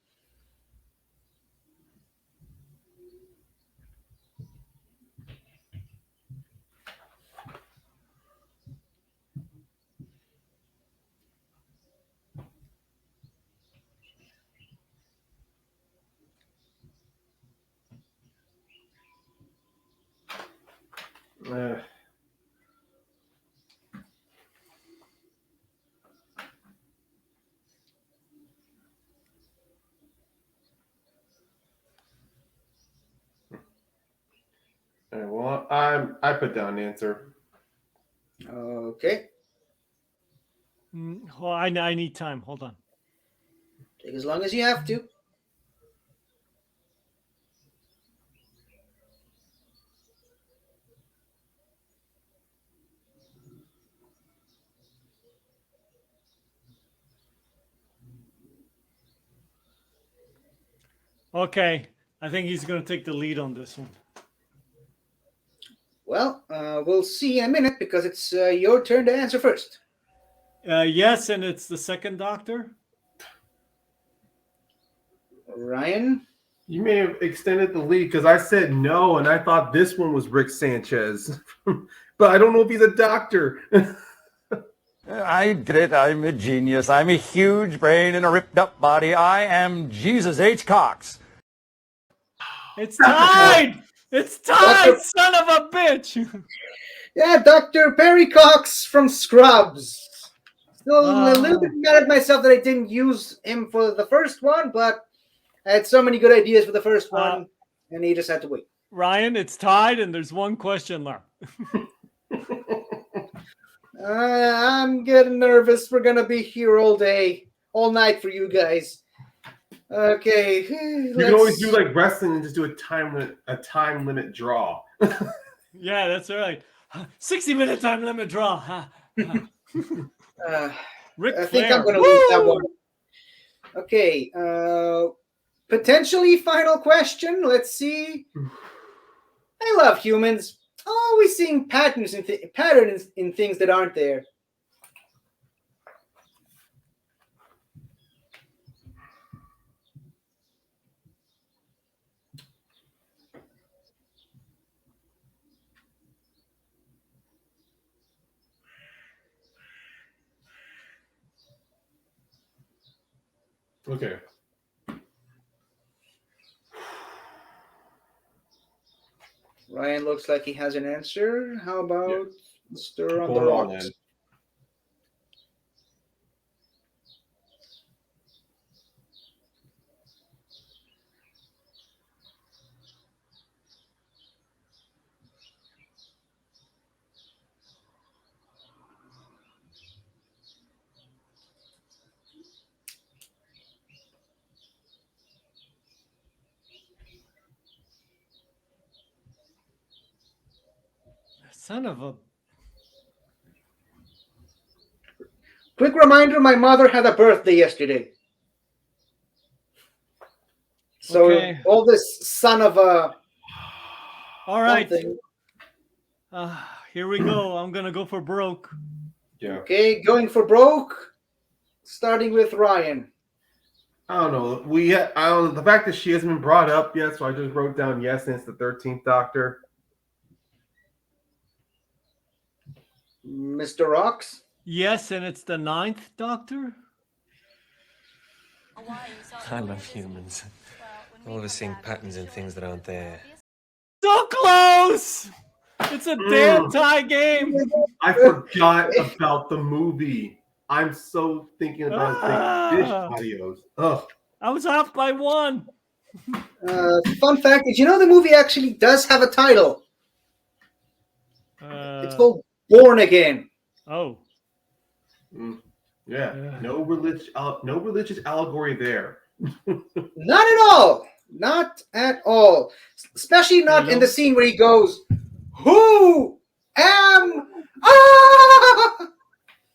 Well, I put down an answer. Okay. Well, I need time. Hold on. Take as long as you have to. Okay, I think he's going to take the lead on this one. Well, we'll see in a minute because it's your turn to answer first. Yes, and it's the second Doctor. Ryan? You may have extended the lead because I said no, and I thought this one was Rick Sanchez. But I don't know if he's a doctor. I did it. I'm a genius. I'm a huge brain in a ripped up body. I am Jesus H. Cox. It's tied! It's tied, son of a bitch! Yeah, Dr. Perry Cox from Scrubs. Still a little bit mad at myself that I didn't use him for the first one, but I had so many good ideas for the first one, and he just had to wait. Ryan, it's tied, and there's one question left. I'm getting nervous. We're going to be here all day, all night for you guys. Okay. You can always do like wrestling and just do a time limit draw. Yeah, that's right. 60-minute time limit draw. Ric I think Flair. I'm going to lose that one. Okay. Potentially final question. Let's see. I love humans. Always seeing patterns in things that aren't there. Okay. Ryan looks like he has an answer. How about Mr. on the Hold on, rocks? then. Son of a... Quick reminder, my mother had a birthday yesterday. So Okay. all this son of a... All right. something. Here we go. I'm going to go for broke. Yeah. Okay, going for broke. Starting with Ryan. I don't know. I don't know. The fact that she hasn't been brought up yet, so I just wrote down yes, and it's the 13th Doctor. Mr. Rocks? Yes, and it's the 9th Doctor. I love humans. Always seeing patterns in things that aren't there. So close! It's a damn tie game. I forgot about the movie. I'm so thinking about Big Fish audios. Ugh. I was off by one. Fun fact, did you know the movie actually does have a title? It's called Born Again. Oh. Yeah. No religious allegory there. Not at all. Not at all. Especially not in the scene where he goes, "Who am I?"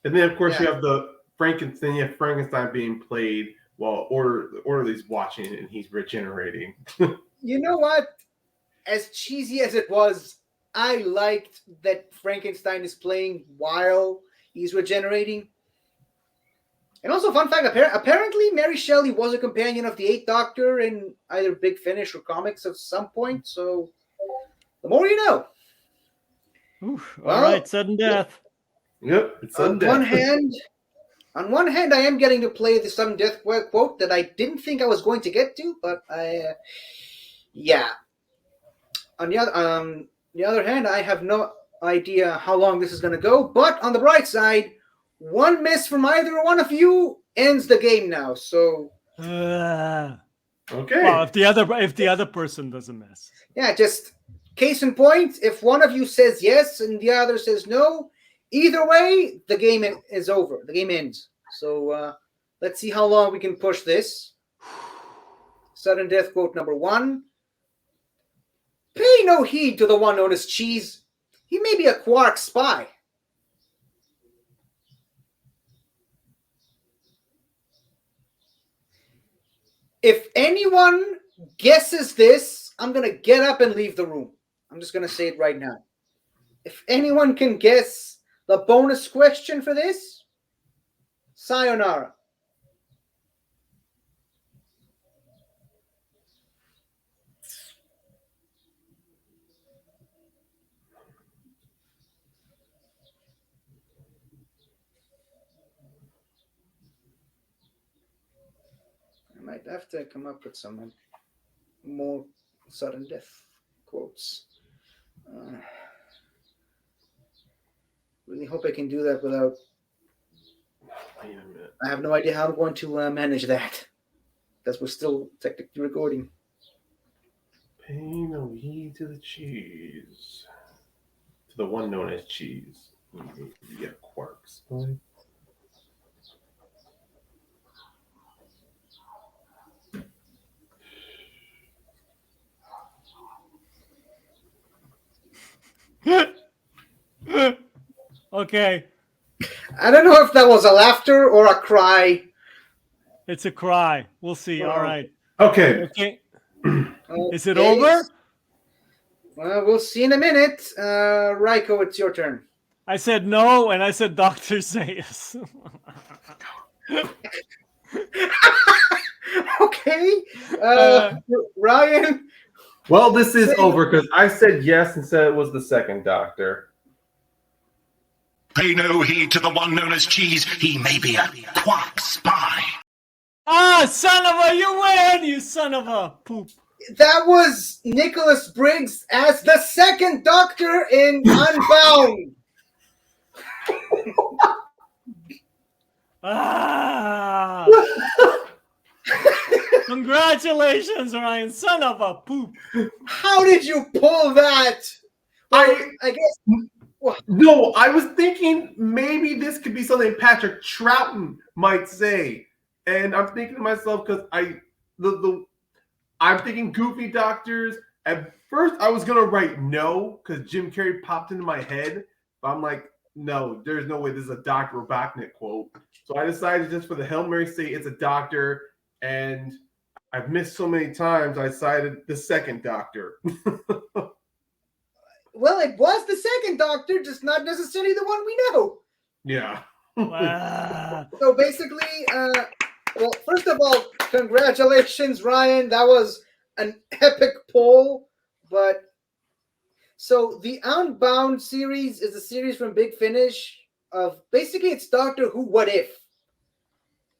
And then, of course, you have the Frankenstein. You have Frankenstein being played while Orderly's watching, and he's regenerating. You know what? As cheesy as it was, I liked that Frankenstein is playing while he's regenerating. And also, fun fact, apparently Mary Shelley was a companion of the 8th Doctor in either Big Finish or comics at some point, so the more you know. Oof, all right, sudden death. Yep, it's sudden death. On one hand, I am getting to play the sudden death quote that I didn't think I was going to get to, but yeah. On the other hand, I have no idea how long this is going to go, but on the bright side, one miss from either one of you ends the game now. So okay. Well, if the other person doesn't miss. Yeah, just case in point, if one of you says yes and the other says no, either way, the game is over. The game ends. So let's see how long we can push this. Sudden death quote number 1. Pay no heed to the one known as Cheese. He may be a Quark spy. If anyone guesses this, I'm going to get up and leave the room. I'm just going to say it right now. If anyone can guess the bonus question for this, sayonara. I might have to come up with some more sudden death quotes. Really hope I can do that without. Wait a minute. I have no idea how I'm going to manage that. Because we're still technically recording. Pay no heed to the cheese. To the one known as cheese. Yeah, quarks. Okay. I don't know if that was a laughter or a cry. It's a cry. We'll see. All right. Okay. Okay. Is it over? Well, we'll see in a minute. Rajko, it's your turn. I said no, and I said Dr. Zayas. Okay. Ryan. Well, this is over because I said yes and said it was the second Doctor. Pay no heed to the one known as cheese. He may be a quack spy. Ah, son of a, you win, you son of a poop. That was Nicholas Briggs as the second Doctor in Unbound. Ah! Congratulations, Ryan, son of a poop. How did you pull that? Well, I guess. No, I was thinking maybe this could be something Patrick Troughton might say, and I'm thinking to myself because I'm thinking goofy doctors. At first, I was gonna write no because Jim Carrey popped into my head, but I'm like, no, there's no way this is a Dr. Robotnik quote. So I decided just for the Hail Mary say it's a doctor, and I've missed so many times. I decided the second Doctor. Well, it was the second Doctor, just not necessarily the one we know. Yeah. Wow. So basically, well, first of all, congratulations, Ryan. That was an epic poll. But so the Outbound series is a series from Big Finish of basically it's Doctor Who What If.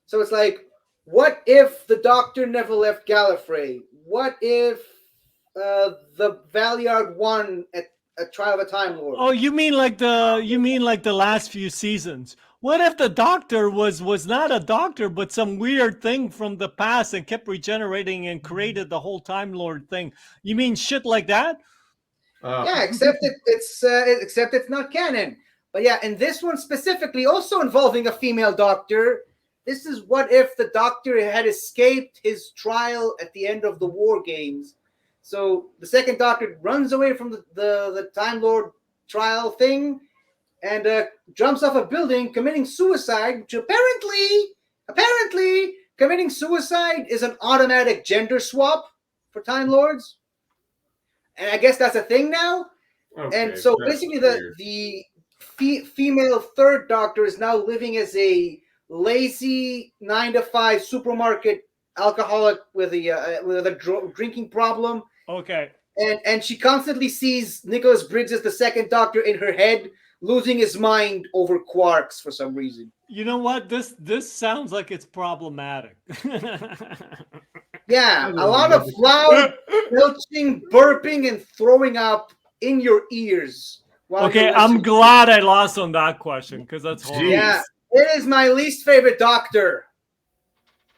So it's like, what if the Doctor never left Gallifrey? What if the Valiard won at a Trial of a Time Lord? Oh, you mean like the last few seasons? What if the Doctor was not a doctor, but some weird thing from the past and kept regenerating and created the whole Time Lord thing? You mean shit like that? Yeah, except it's not canon. But yeah, and this one specifically, also involving a female Doctor. This is what if the Doctor had escaped his trial at the end of the War Games. So the second Doctor runs away from the Time Lord trial thing and jumps off a building committing suicide, which apparently committing suicide is an automatic gender swap for Time Lords. And I guess that's a thing now. Okay, and so that's basically weird. the female third Doctor is now living as a lazy 9-to-5 supermarket alcoholic with a drinking problem. Okay. And she constantly sees Nicholas Briggs as the second Doctor in her head, losing his mind over quarks for some reason. You know what? This sounds like it's problematic. Yeah, a lot of loud belching, burping, and throwing up in your ears. Okay, I'm glad I lost on that question because that's horrible. Yeah, it is my least favorite Doctor.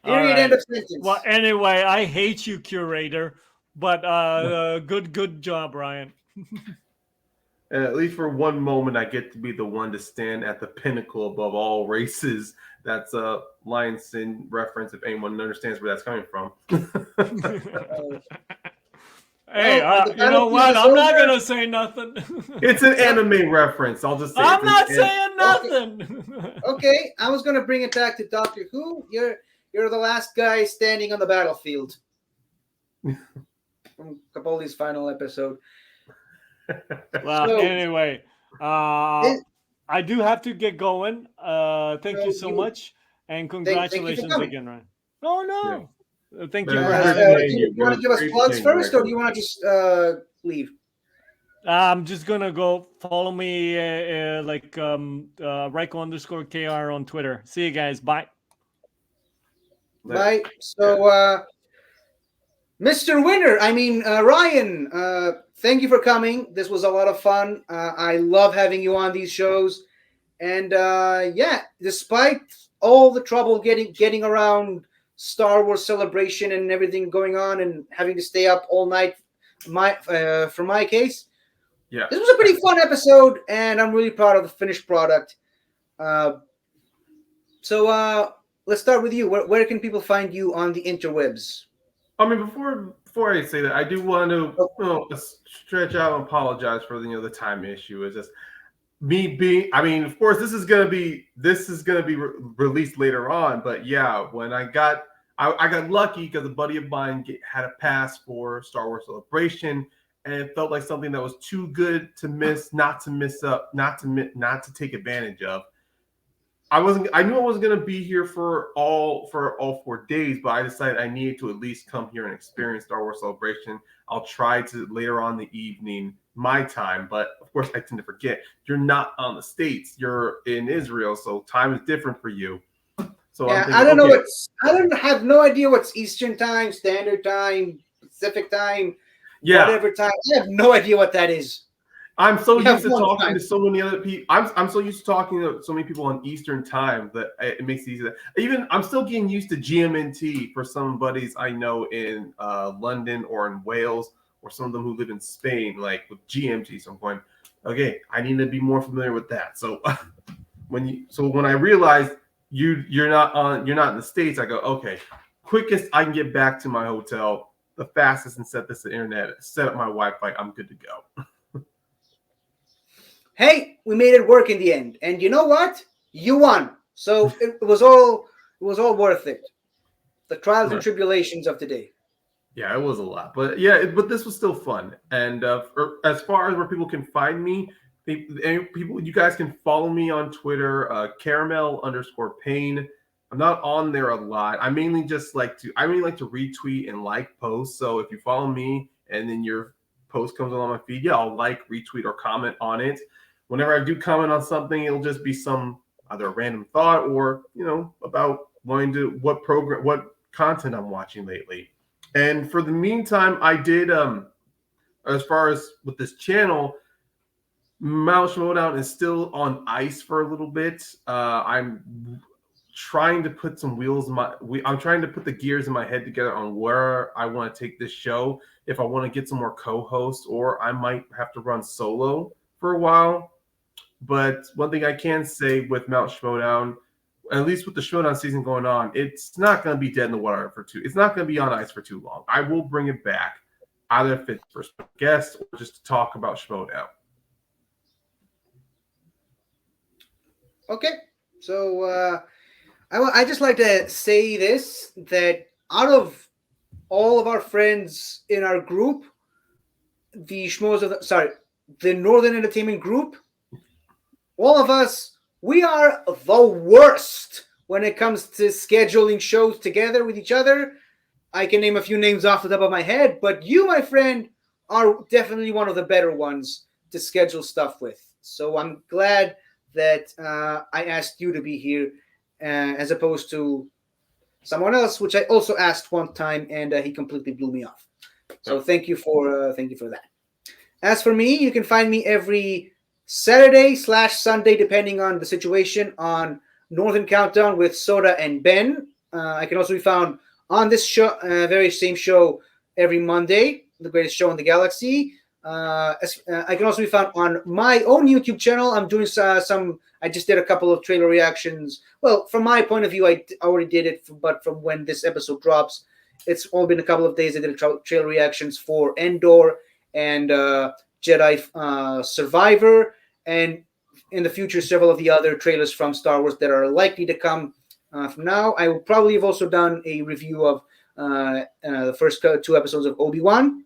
Period. End of sentence. Well, anyway, I hate you, curator, but good job, Ryan. And at least for one moment, I get to be the one to stand at the pinnacle above all races. That's a Lion Sin reference, if anyone understands where that's coming from. Hey, you know what? I'm not going to say nothing. It's an anime reference. I'll just say I'm not saying nothing. Okay, I was going to bring it back to Doctor Who. You're the last guy standing on the battlefield. from Capaldi's final episode. Well, So- anyway, I do have to get going. Thank you so much, and thank you for congratulations coming. again, Ryan. Oh no, thank you. Very For good. having me. Do you want to give us plugs first, or do you want to just leave? I'm just gonna go follow me, Rajko_KR on Twitter. See you guys. Bye. Bye. So, Mr. Winner, Ryan, thank you for coming. This was a lot of fun. I love having you on these shows. And despite all the trouble getting around Star Wars Celebration and everything going on and having to stay up all night, for my case, yeah, this was a pretty fun episode, and I'm really proud of the finished product. So let's start with you. Where can people find you on the interwebs? I mean, before I say that, I do want to stretch out and apologize for the time issue. It's just me being. I mean, of course, this is gonna be released later on. But yeah, when I got lucky because a buddy of mine had a pass for Star Wars Celebration, and it felt like something that was too good to miss, not to take advantage of. I knew I wasn't gonna be here for all 4 days, but I decided I needed to at least come here and experience Star Wars Celebration. I'll try to later on in the evening, my time, but of course I tend to forget. You're not on the States, you're in Israel, so time is different for you. So yeah, thinking, I don't know I have no idea what's Eastern Time, Standard Time, Pacific Time, whatever time. I have no idea what that is. I'm so used to talking to so many other people. I'm so used to talking to so many people on Eastern Time that it makes it easy. Even I'm still getting used to GMT for some buddies I know in London or in Wales, or some of them who live in Spain, like with GMT. So I'm going, okay, I need to be more familiar with that. So when I realized you're not in the States, I go, okay, quickest I can get back to my hotel, the fastest, and set this to the internet, set up my Wi-Fi, I'm good to go. Hey, we made it work in the end, and you know what? You won. So it was all worth it. The trials and tribulations of today. Yeah, it was a lot, but this was still fun. And as far as where people can find me, you guys can follow me on Twitter, caramel_Payne. I'm not on there a lot. I mainly like to retweet and like posts. So if you follow me and then your post comes on my feed, I'll like, retweet, or comment on it. Whenever I do comment on something, it'll just be either a random thought or about what content I'm watching lately. And for the meantime, I did as far as with this channel, Mount Schmodown is still on ice for a little bit. I'm trying to put I'm trying to put the gears in my head together on where I want to take this show. If I want to get some more co-hosts, or I might have to run solo for a while. But one thing I can say with Mount Schmodown, at least with the Schmodown season going on, it's not going to be dead in the water it's not going to be on ice for too long. I will bring it back, either if it's for a guest or just to talk about Schmodown. Okay, so I just like to say this, that out of all of our friends in our group, the Northern Entertainment Group, all of us, we are the worst when it comes to scheduling shows together with each other. I can name a few names off the top of my head, but you, my friend, are definitely one of the better ones to schedule stuff with. So I'm glad that I asked you to be here as opposed to someone else, which I also asked one time, and he completely blew me off. So thank you for that. As for me, you can find me every Saturday/Sunday, depending on the situation, on Northern Countdown with Soda and Ben. I can also be found on this show, very same show, every Monday, the greatest show in the galaxy. I can also be found on my own YouTube channel. I'm doing I just did a couple of trailer reactions. Well, from my point of view, I already did it, but from when this episode drops, it's only been a couple of days. I did trailer reactions for Endor and Jedi Survivor, and in the future, several of the other trailers from Star Wars that are likely to come from now. I will probably have also done a review of the first 2 episodes of Obi-Wan.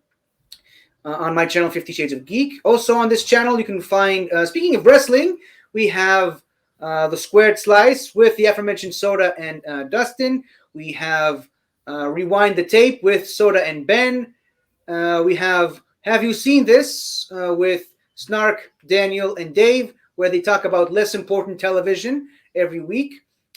On my channel, 50 Shades of Geek. Also on this channel, you can find, speaking of wrestling, we have the Squared Slice with the aforementioned Soda and Dustin. We have Rewind the Tape with Soda and Ben. We have You Seen This with Snark, Daniel, and Dave, where they talk about less important television every week,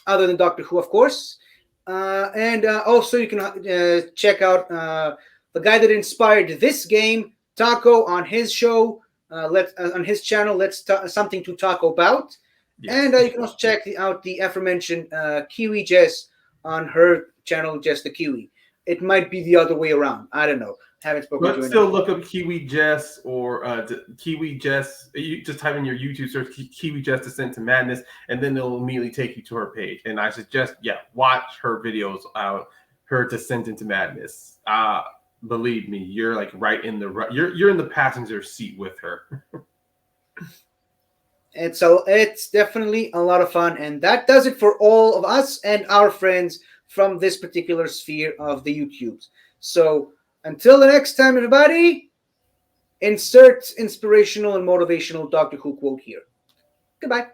other than Doctor Who, of course. And also you can check out the guy that inspired this game, Taco, on his show, on his channel, Something to Talk About. Yes. And you can also check out the aforementioned Kiwi Jess on her channel, Jess the Kiwi. It might be the other way around. I don't know. Haven't spoken to her. But still look up Kiwi Jess or Kiwi Jess. You just type in your YouTube search Kiwi Jess Descent to Madness, and then it'll immediately take you to her page. And I suggest, watch her videos out, her Descent into Madness. Believe me, you're like right in the you're in the passenger seat with her. It's definitely a lot of fun, and that does it for all of us and our friends from this particular sphere of the YouTubes. So until the next time, everybody, insert inspirational and motivational Doctor Who quote here. Goodbye.